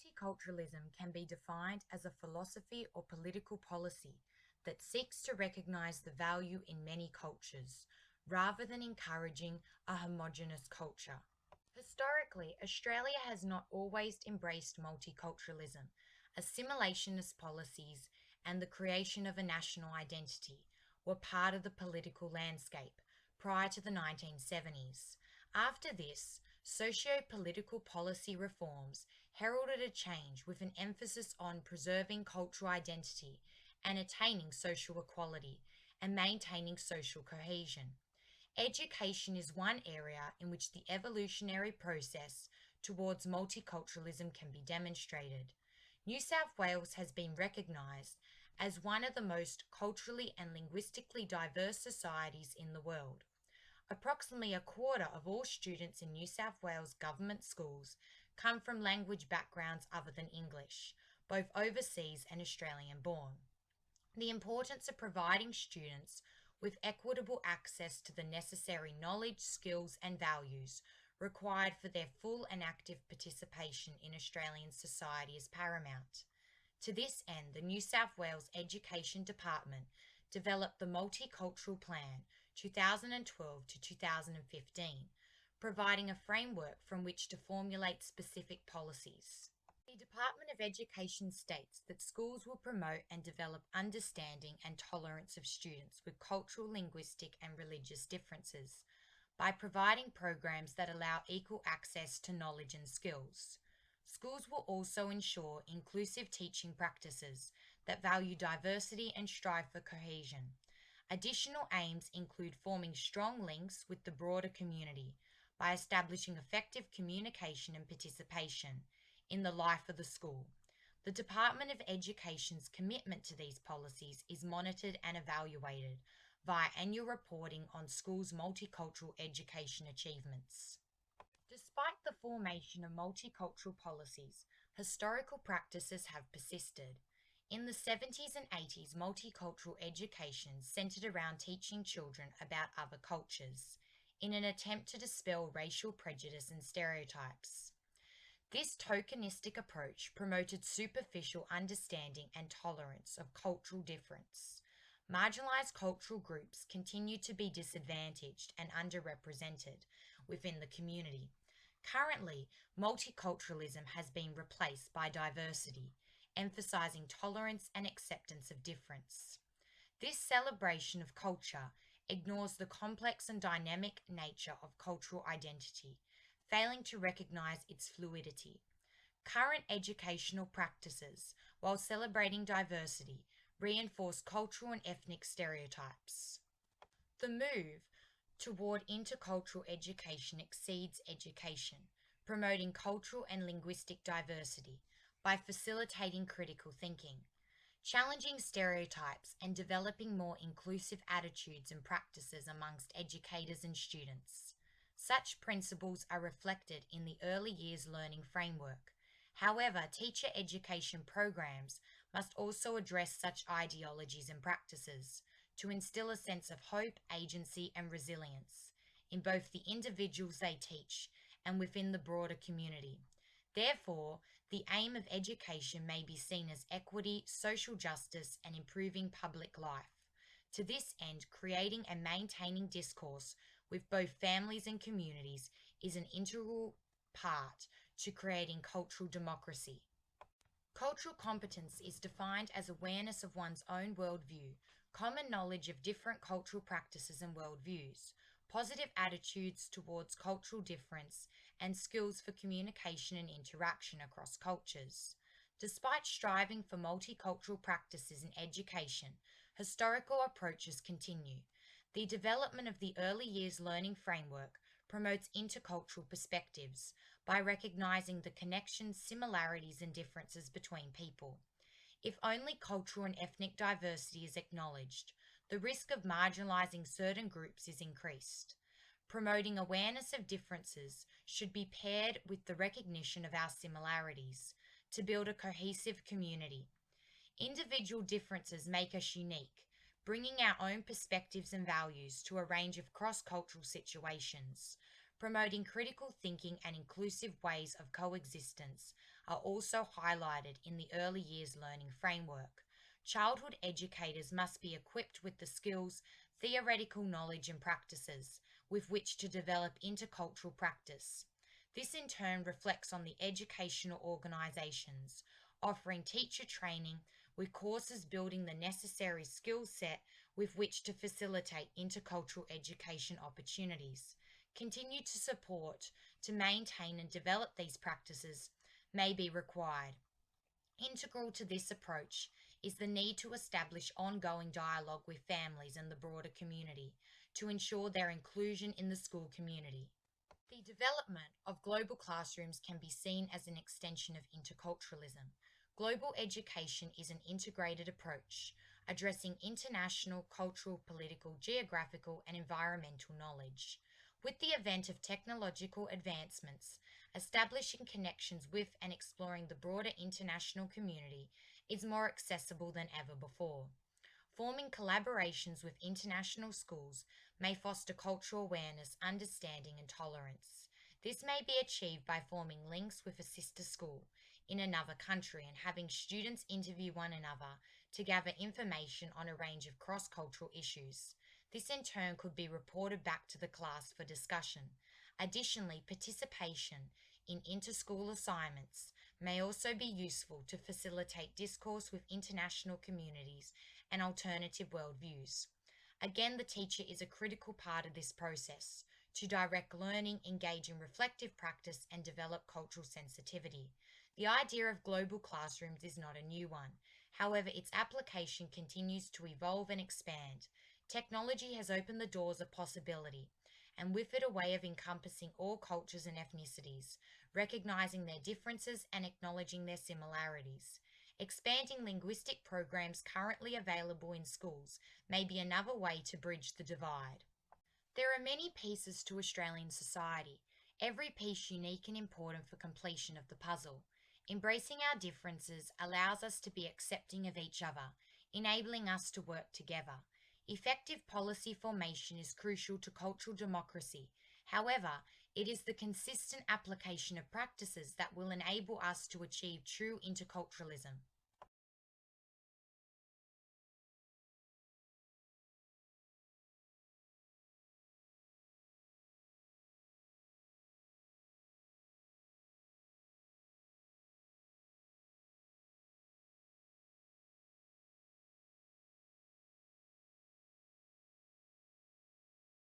Multiculturalism can be defined as a philosophy or political policy that seeks to recognize the value in many cultures, rather than encouraging a homogenous culture. Historically, Australia has not always embraced multiculturalism. Assimilationist policies and the creation of a national identity were part of the political landscape prior to the 1970s. After this, socio-political policy reforms heralded a change with an emphasis on preserving cultural identity and attaining social equality and maintaining social cohesion. Education is one area in which the evolutionary process towards multiculturalism can be demonstrated. New South Wales has been recognised as one of the most culturally and linguistically diverse societies in the world. Approximately a quarter of all students in New South Wales government schools come from language backgrounds other than English, both overseas and Australian born. The importance of providing students with equitable access to the necessary knowledge, skills, and values required for their full and active participation in Australian society is paramount. To this end, the New South Wales Education Department developed the Multicultural Plan 2012 to 2015, providing a framework from which to formulate specific policies. The Department of Education states that schools will promote and develop understanding and tolerance of students with cultural, linguistic, and religious differences by providing programs that allow equal access to knowledge and skills. Schools will also ensure inclusive teaching practices that value diversity and strive for cohesion. Additional aims include forming strong links with the broader community by establishing effective communication and participation in the life of the school. The Department of Education's commitment to these policies is monitored and evaluated via annual reporting on schools' multicultural education achievements. Despite the formation of multicultural policies, historical practices have persisted. In the 70s and 80s, multicultural education centered around teaching children about other cultures in an attempt to dispel racial prejudice and stereotypes. This tokenistic approach promoted superficial understanding and tolerance of cultural difference. Marginalized cultural groups continued to be disadvantaged and underrepresented within the community. Currently, multiculturalism has been replaced by diversity, emphasizing tolerance and acceptance of difference. This celebration of culture ignores the complex and dynamic nature of cultural identity, failing to recognize its fluidity. Current educational practices, while celebrating diversity, reinforce cultural and ethnic stereotypes. The move toward intercultural education exceeds education, promoting cultural and linguistic diversity by facilitating critical thinking, challenging stereotypes, and developing more inclusive attitudes and practices amongst educators and students. Such principles are reflected in the early years learning framework. However, teacher education programs must also address such ideologies and practices to instill a sense of hope, agency, and resilience in both the individuals they teach and within the broader community. Therefore, the aim of education may be seen as equity, social justice, and improving public life. To this end, creating and maintaining discourse with both families and communities is an integral part to creating cultural democracy. Cultural competence is defined as awareness of one's own worldview, common knowledge of different cultural practices and worldviews, positive attitudes towards cultural difference, and skills for communication and interaction across cultures. Despite striving for multicultural practices in education, historical approaches continue. The development of the early years learning framework promotes intercultural perspectives by recognizing the connections, similarities, and differences between people. If only cultural and ethnic diversity is acknowledged, the risk of marginalizing certain groups is increased. Promoting awareness of differences should be paired with the recognition of our similarities to build a cohesive community. Individual differences make us unique, bringing our own perspectives and values to a range of cross-cultural situations. Promoting critical thinking and inclusive ways of coexistence are also highlighted in the early years learning framework. Childhood educators must be equipped with the skills, theoretical knowledge, and practices with which to develop intercultural practice. This in turn reflects on the educational organisations, offering teacher training with courses building the necessary skill set with which to facilitate intercultural education opportunities. Continue to support to maintain and develop these practices may be required. Integral to this approach is the need to establish ongoing dialogue with families and the broader community to ensure their inclusion in the school community. The development of global classrooms can be seen as an extension of interculturalism. Global education is an integrated approach, addressing international, cultural, political, geographical, and environmental knowledge. With the advent of technological advancements, establishing connections with and exploring the broader international community is more accessible than ever before. Forming collaborations with international schools may foster cultural awareness, understanding, and tolerance. This may be achieved by forming links with a sister school in another country and having students interview one another to gather information on a range of cross-cultural issues. This in turn could be reported back to the class for discussion. Additionally, participation in inter-school assignments may also be useful to facilitate discourse with international communities and alternative worldviews. Again, the teacher is a critical part of this process to direct learning, engage in reflective practice, and develop cultural sensitivity. The idea of global classrooms is not a new one. However, its application continues to evolve and expand. Technology has opened the doors of possibility, and with it a way of encompassing all cultures and ethnicities, recognizing their differences and acknowledging their similarities. Expanding linguistic programs currently available in schools may be another way to bridge the divide. There are many pieces to Australian society, every piece unique and important for completion of the puzzle. Embracing our differences allows us to be accepting of each other, enabling us to work together. Effective policy formation is crucial to cultural democracy. However, it is the consistent application of practices that will enable us to achieve true interculturalism.